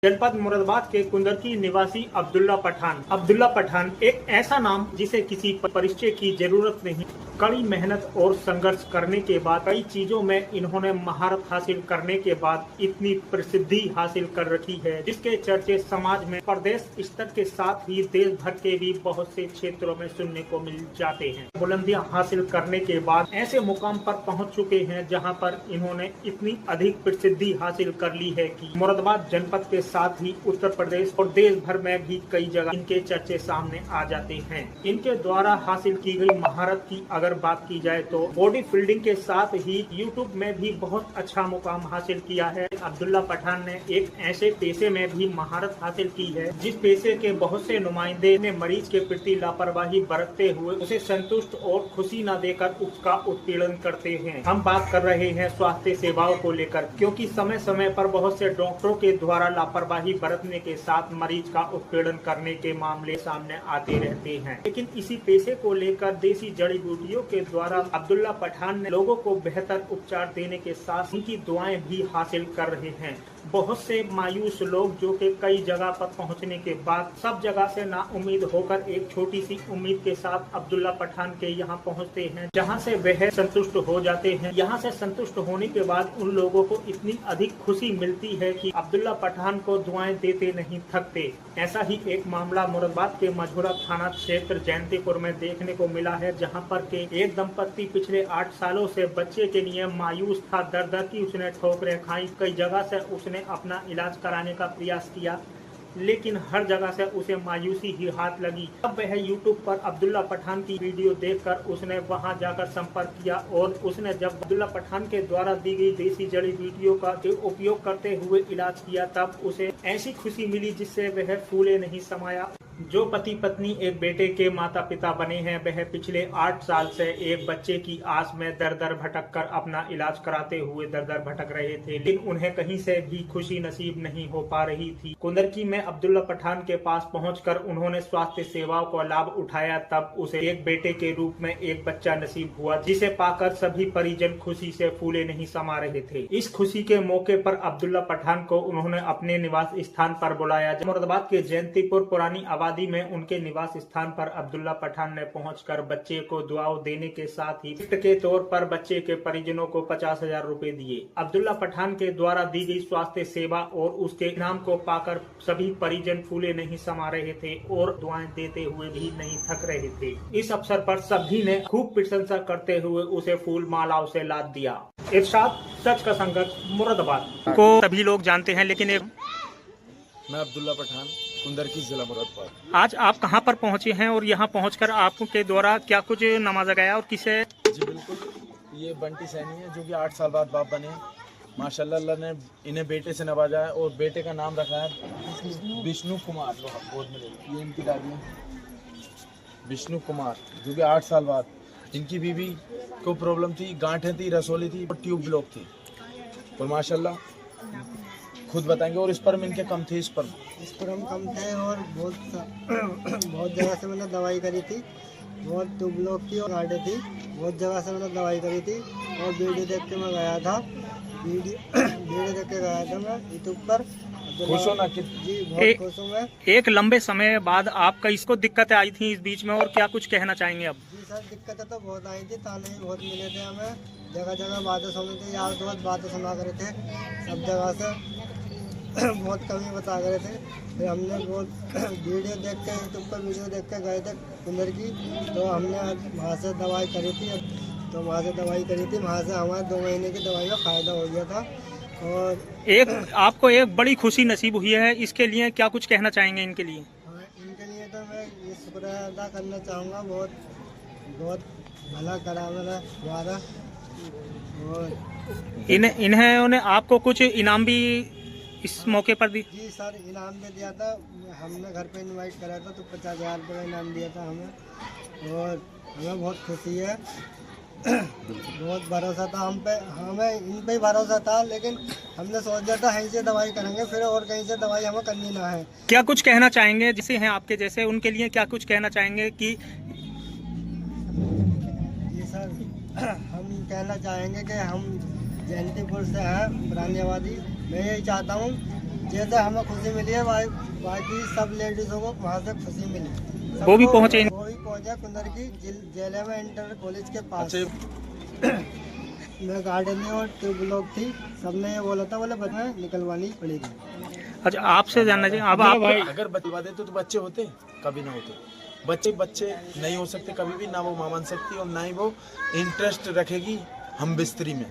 जनपद मुरादाबाद के कुंदरकी निवासी अब्दुल्ला पठान। अब्दुल्ला पठान एक ऐसा नाम जिसे किसी परिचय की जरूरत नहीं। कड़ी मेहनत और संघर्ष करने के बाद कई चीजों में इन्होंने महारत हासिल करने के बाद इतनी प्रसिद्धि हासिल कर रखी है, जिसके चर्चे समाज में प्रदेश स्तर के साथ ही देश भर के भी बहुत से क्षेत्रों में सुनने को मिल जाते हैं। बुलंदियां हासिल करने के बाद ऐसे मुकाम पर पहुंच चुके हैं जहां पर इन्होंने इतनी अधिक प्रसिद्धि हासिल कर ली है कि मुरादाबाद जनपद के साथ ही उत्तर प्रदेश और देश भर में भी कई जगह इनके चर्चे सामने आ जाते हैं। इनके द्वारा हासिल की गई महारत की अगर बात की जाए तो बॉडी बिल्डिंग के साथ ही यूट्यूब में भी बहुत अच्छा मुकाम हासिल किया है। अब्दुल्ला पठान ने एक ऐसे पेशे में भी महारत हासिल की है जिस पेशे के बहुत से नुमाइंदे ने मरीज के प्रति लापरवाही बरतते हुए उसे संतुष्ट और खुशी न देकर उसका उत्पीड़न करते हैं। हम बात कर रहे हैं स्वास्थ्य सेवाओं को लेकर, क्योंकि समय समय पर बहुत से डॉक्टरों के द्वारा लापरवाही बरतने के साथ मरीज का उत्पीड़न करने के मामले सामने आते रहते हैं। लेकिन इसी पेशे को लेकर देसी जड़ी बूटियों के द्वारा अब्दुल्ला पठान ने लोगों को बेहतर उपचार देने के साथ उनकी दुआएं भी हासिल कर रहे हैं। बहुत से मायूस लोग जो कि कई जगह पर पहुंचने के बाद सब जगह से ना उम्मीद होकर एक छोटी सी उम्मीद के साथ अब्दुल्ला पठान के यहाँ पहुंचते हैं, जहां से वह संतुष्ट हो जाते हैं। यहाँ से संतुष्ट होने के बाद उन लोगों को इतनी अधिक खुशी मिलती है कि अब्दुल्ला पठान को दुआएं देते नहीं थकते। ऐसा ही एक मामला मुरादाबाद के मझौरा थाना क्षेत्र जयंतीपुर में देखने को मिला है, जहाँ पर के एक दंपत्ति पिछले 8 सालों से बच्चे के लिए मायूस था। दर दर की उसने ठोकरें खाई, कई जगह से उसने अपना इलाज कराने का प्रयास किया, लेकिन हर जगह से उसे मायूसी ही हाथ लगी। अब वह यूट्यूब पर अब्दुल्ला पठान की वीडियो देखकर उसने वहां जाकर संपर्क किया और उसने जब अब्दुल्ला पठान के द्वारा दी गई देसी जड़ी बूटियों का उपयोग करते हुए इलाज किया, तब उसे ऐसी खुशी मिली जिससे वह फूले नहीं समाया। जो पति पत्नी एक बेटे के माता पिता बने हैं, वह पिछले 8 साल से एक बच्चे की आस में दर दर भटक कर अपना इलाज कराते हुए दर दर भटक रहे थे, लेकिन उन्हें कहीं से भी खुशी नसीब नहीं हो पा रही थी। कुंदरकी में अब्दुल्ला पठान के पास पहुंचकर उन्होंने स्वास्थ्य सेवाओं का लाभ उठाया, तब उसे एक बेटे के रूप में एक बच्चा नसीब हुआ, जिसे पाकर सभी परिजन खुशी से फूले नहीं समा रहे थे। इस खुशी के मौके पर अब्दुल्ला पठान को उन्होंने अपने निवास स्थान पर बुलाया। मुरादाबाद के जयंतीपुर पुरानी आबादी में उनके निवास स्थान पर अब्दुल्ला पठान ने पहुंचकर बच्चे को दुआओं देने के साथ ही गिफ्ट के तौर पर बच्चे के परिजनों को 50,000 रुपए दिए। अब्दुल्ला पठान के द्वारा दी गई स्वास्थ्य सेवा और उसके इनाम को पाकर सभी परिजन फूले नहीं समा रहे थे और दुआएं देते हुए भी नहीं थक रहे थे। इस अवसर पर सभी ने खूब प्रशंसा करते हुए उसे फूल मालाओं से लाद दिया। इरशाद सच का संगत मुरादाबाद को सभी लोग जानते हैं, लेकिन मैं अब्दुल्ला पठान, कुंदरकी जिला मुरादाबाद। आज आप कहां पर पहुंचे हैं और यहां पहुंचकर आपके द्वारा क्या कुछ नमाजा गया और किसे? जी बिल्कुल, ये बंटी सैनी है जो कि 8 साल बाद बाप बने। माशाल्लाह अल्लाह ने इन्हें बेटे से नवाजा है और बेटे का नाम रखा है विष्णु कुमार। गोद में ये इनकी दादी है विष्णु कुमार, जो कि 8 साल बाद। इनकी बीवी को प्रॉब्लम थी, गांठें थी, रसोली थी और ट्यूब ब्लॉक थी, और माशाल्लाह खुद बताएंगे। और स्पर्म इनके कम थे, स्पर्म कम थे और बहुत जगह से मैंने दवाई करी थी, बहुत ट्यूब ब्लॉक थी और गांठें थी, बहुत जगह से मैंने दवाई करी थी। और वीडियो देख के मैं गया था, वीडियो देख के गया था मैं यूट्यूब पर। खुश हो ना कि? जी बहुत खुश हूँ मैं। एक लंबे समय बाद आपका इसको दिक्कतें आई थी इस बीच में, और क्या कुछ कहना चाहेंगे अब? जी सर, दिक्कतें तो बहुत आई थी, ताने भी बहुत मिले थे हमें, जगह जगह बातें सुनी थी, यार दोस्त बातें सुना करे थे सब जगह से बहुत कमी बता रहे थे। फिर हमने बहुत वीडियो देख के यूट्यूब पर वीडियो देख के गए थे कुंदरकी, तो हमने वहाँ से दवाई करी थी, वहाँ से हमारे 2 महीने की दवाई का फ़ायदा हो गया था। और आपको एक बड़ी खुशी नसीब हुई है, इसके लिए क्या कुछ कहना चाहेंगे इनके लिए? हाँ, इनके लिए तो मैं ये शुक्रिया अदा करना चाहूँगा, बहुत बहुत भला करा मेरा द्वारा। और इन्होंने आपको कुछ इनाम भी इस मौके पर दी? जी सर, इनाम भी दिया था, हमने घर पे इनवाइट करा था तो 50,000 रुपये का इनाम दिया था हमें, और हमें बहुत खुशी है। बहुत भरोसा था हम पे, हमें इन पे ही भरोसा था, लेकिन हमने सोचा था यहीं से दवाई करेंगे, फिर और कहीं से दवाई हमें करनी ना है। क्या कुछ कहना चाहेंगे जिसे हैं आपके जैसे, उनके लिए क्या कुछ कहना चाहेंगे कि? जी सर, हम कहना चाहेंगे कि हम जयंतीपुर से हैं, पुरानी आबादी। मैं यही चाहता हूँ जैसे हमें खुशी मिली है बाकी सब लेडीजों को वहाँ से खुशी मिली। वो भी पहुँचे? वो भी पहुँचा कुंदर की जेल में इंटर कॉलेज के पास। मैं गार्डन में और ट्यूब ब्लॉक थी, सबने ये बोला था बोले बच्चे निकलवानी पड़ेगी। अच्छा, आपसे जानना चाहिए अब आप अगर बचवा देते तो बच्चे होते, कभी ना होते। बच्चे नहीं हो सकते कभी भी, ना वो मां बन सकती और ना ही वो इंटरेस्ट रखेगी हम बिस्तरी में।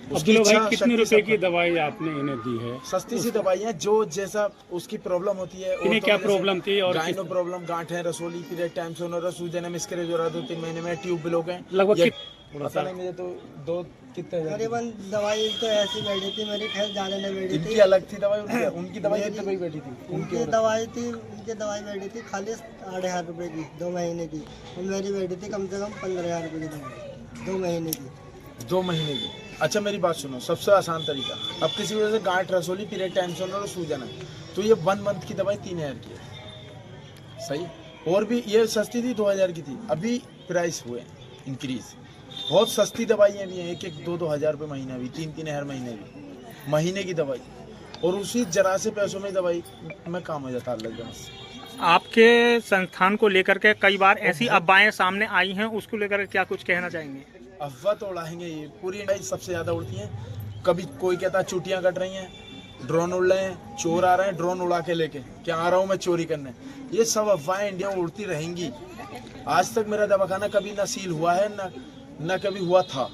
अब्दुल्ला भाई, कितने रुपए की दवाई आपने इन्हें दी है? सस्ती सी दवाइयाँ, जो जैसा उसकी प्रॉब्लम होती है। इन्हें क्या प्रॉब्लम थी? और गाइनो प्रॉब्लम, गांठ है, रसोली, पीरियड टाइम से होना, सूजन है, मिसकैरेज हो रहा 2-3 महीने में, ट्यूब ब्लॉक है। लगभग पता नहीं मुझे तो कितने करीबन दवाई तो ऐसी बैठी थी मेरी, खैर ज्यादा नहीं बैठी थी। इनकी अलग थी दवाई, उनकी दवाई कितने रुपए की बैठी थी? उनकी दवाई बैठी थी खाली 8,500 रुपए की 2 महीने की, और मेरी बैठी थी कम से कम 15,000 रुपए की दवाई 2 महीने की। 2 महीने की। अच्छा मेरी बात सुनो, सबसे आसान तरीका, अब किसी वजह से गांठ, रसोली, पीरियड टाइम से होना और सूजन है, तो ये 1 मंथ की दवाई 3,000 की है। सही। और भी ये सस्ती थी 2,000 की थी, अभी प्राइस हुए इंक्रीज। बहुत सस्ती दवाइयाँ भी हैं, 1-2 हज़ार रुपये महीना भी, 3-3 हज़ार महीने की दवाई, और उसी जरा से पैसों में दवाई में काम हो जाता है। लग गया। आपके संस्थान को लेकर के कई बार ऐसी अफवाहें सामने आई हैं, उसको लेकर क्या कुछ कहना चाहेंगे? अफवाह तो उड़ाएंगे, ये पूरी इंडिया सबसे ज्यादा उड़ती हैं। कभी कोई कहता है चुटियां कट रही हैं, ड्रोन उड़ रहे हैं, चोर आ रहे हैं ड्रोन उड़ा के लेके, क्या आ रहा हूँ मैं चोरी करने। ये सब अफवाहें इंडिया में उड़ती रहेंगी। आज तक मेरा दवाखाना कभी ना सील हुआ है, ना कभी हुआ था,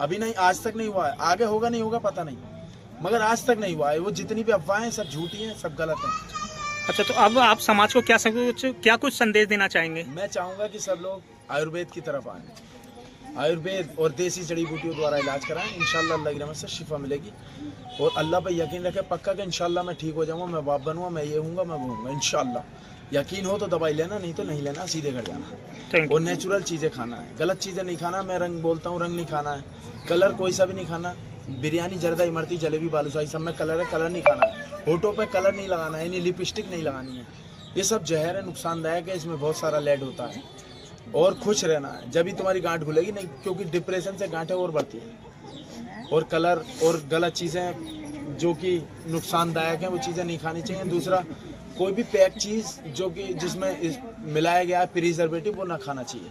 अभी नहीं, आज तक नहीं हुआ है। आगे होगा नहीं होगा पता नहीं, मगर आज तक नहीं हुआ है। वो जितनी भी अफवाहें सब झूठी हैं, सब गलत हैं। अच्छा, तो अब आप समाज को क्या कुछ संदेश देना चाहेंगे? मैं चाहूँगा कि सब लोग आयुर्वेद की तरफ आएँ, आयुर्वेद और देसी जड़ी बूटियों द्वारा इलाज कराएं। इंशाल्लाह अल्लाह की रहमत से शिफा मिलेगी, और अल्लाह पे यकीन रखें पक्का कि इंशाल्लाह मैं ठीक हो जाऊँगा, मैं बाप बनूँगा, मैं ये हूँगा, मैं वो हूँगा इंशाल्लाह। यकीन हो तो दवाई लेना, नहीं तो नहीं लेना, सीधे घर जाना। और नेचुरल चीज़ें खाना है, गलत चीज़ें नहीं खाना। मैं रंग बोलता हूँ, रंग नहीं खाना है, कलर कोई सा भी नहीं खाना। बिरयानी, जर्दा, इमरती, जलेबी, बालूशाही सब में कलर है, कलर नहीं खाना है। होठों पे कलर नहीं लगाना है, यानी लिपस्टिक नहीं लगानी है। ये सब जहर है, नुकसानदायक है, इसमें बहुत सारा लेड होता है। और खुश रहना है, जब भी तुम्हारी गांठ खुलेगी नहीं, क्योंकि डिप्रेशन से गांठें और बढ़ती है। और कलर और गलत चीज़ें जो कि नुकसानदायक हैं, वो चीज़ें नहीं खानी चाहिए। दूसरा, कोई भी पैक चीज़ जो कि जिसमें मिलाया गया है प्रिजर्वेटिव, वो ना खाना चाहिए।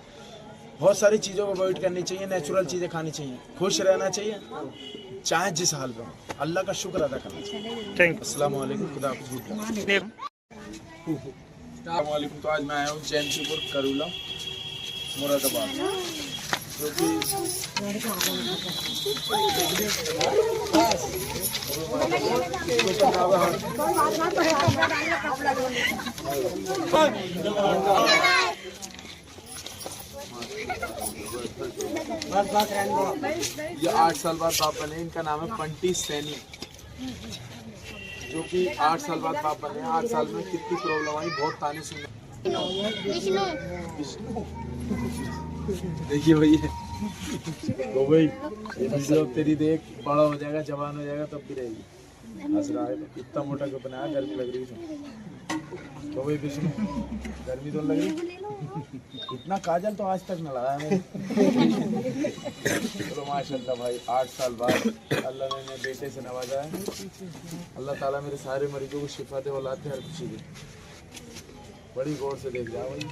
बहुत सारी चीज़ों को अवॉइड करनी चाहिए, नेचुरल चीज़ें खानी चाहिए, खुश रहना चाहिए, चाहे जिस हाल में हो। अल्लाह का शुक्र अदा करना चाहिए। अस्सलाम वालेकुम, खुदा हाफिज़। तो आज मैं आया हूँ जैनपुर करूला मुरादाबाद, जो ये 8 साल बाद बाप बने। इनका नाम है पंटी सैनी, जो कि 8 साल बाद बाप बने। 8 साल में कितनी प्रॉब्लम आई, बहुत ताने सुनने। देखिए भैया, तो भाई ये वीडियो तेरी देख, बड़ा हो जाएगा, जवान हो जाएगा तब भी रहेगी। हंस रहा है, इतना मोटा क्यों बनाया, गर्मी लग रही है तो भाई विष्णु, गर्मी तो लग रही। इतना काजल तो आज तक न लगाया मैंने। तो माशाल्लाह भाई, 8 साल बाद अल्लाह ने मेरे बेटे से नवाजा है। अल्लाह ताला मेरे सारे मरीजों को शिफा दे, औलाद दे, हर खुशी दे। बड़ी गौर से देख जाओ भाई।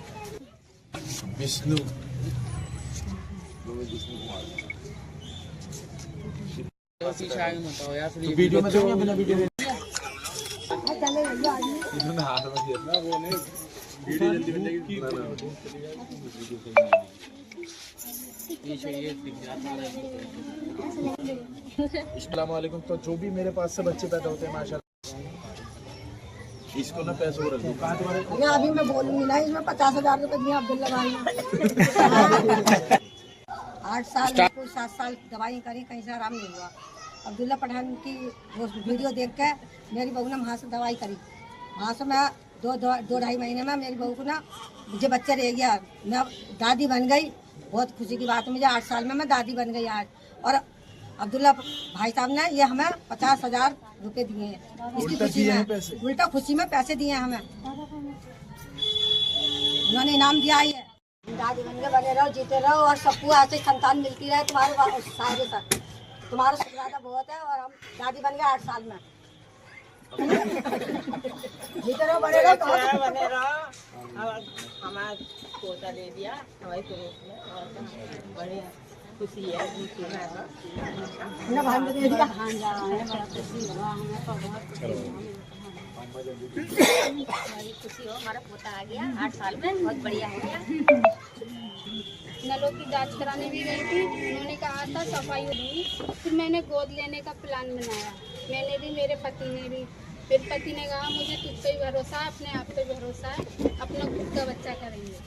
विष्णु कुमार, तो वीडियो में देखो, बिना वीडियो इन्होंने हाथ में दिया ना, वो नहीं वीडियो जल्दी मिलेगी। अस्सलाम वालेकुम। तो जो भी मेरे पास से बच्चे पैदा होते हैं माशाल्लाह, इसको ना पैसों को रख दो। कहाँ तुम्हारे? अभी मैं बोलूंगी ना, इसमें 50,000 रुपए दिए अब्दुल्ला भाई। 8 साल 7 साल दवाई करी, कहीं से आराम नहीं हुआ। अब्दुल्ला पठान की वो वीडियो देख के मेरी बहू ने वहाँ से दवाई करी। वहाँ से मैं 2-2.5 महीने में मेरी बहू को ना, मुझे बच्चा रह गया, मैं दादी बन गई। बहुत खुशी की बात है मुझे, 8 साल में मैं दादी बन गई आज। और अब्दुल्ला भाई साहब ने ये हमें 50,000 रुपए दिए हैं, इसकी खुशी में, उल्टा खुशी में पैसे दिए हैं हमें, उन्होंने इनाम दिया है। दादी बन के बने रहो, जीते रहो, और सबको ऐसे संतान मिलती रहे तुम्हारे सारे साथ। तुम्हारा शुक्राना बहुत है, और हम दादी बन गए 8 साल में। जितना बनेगा तो बने रहो। हमारा पोता दे दिया हमारी पड़ोस में और बड़े खुशी है जीती है ना भाई दे दिया हाँ जा रहा है, बड़ा खुशी हुआ हमें तो बहुत हमारी खुशी हो, हमारा पोता आ गया 8 साल में, बहुत बढ़िया हो गया। नलों की जांच कराने भी गई थी, उन्होंने कहा था सफाई होगी। फिर मैंने गोद लेने का प्लान बनाया, मैंने भी मेरे पति ने भी। फिर पति ने कहा मुझे तुझ पे ही भरोसा है, अपने आप पे भरोसा है, अपना खुद का बच्चा करेंगे।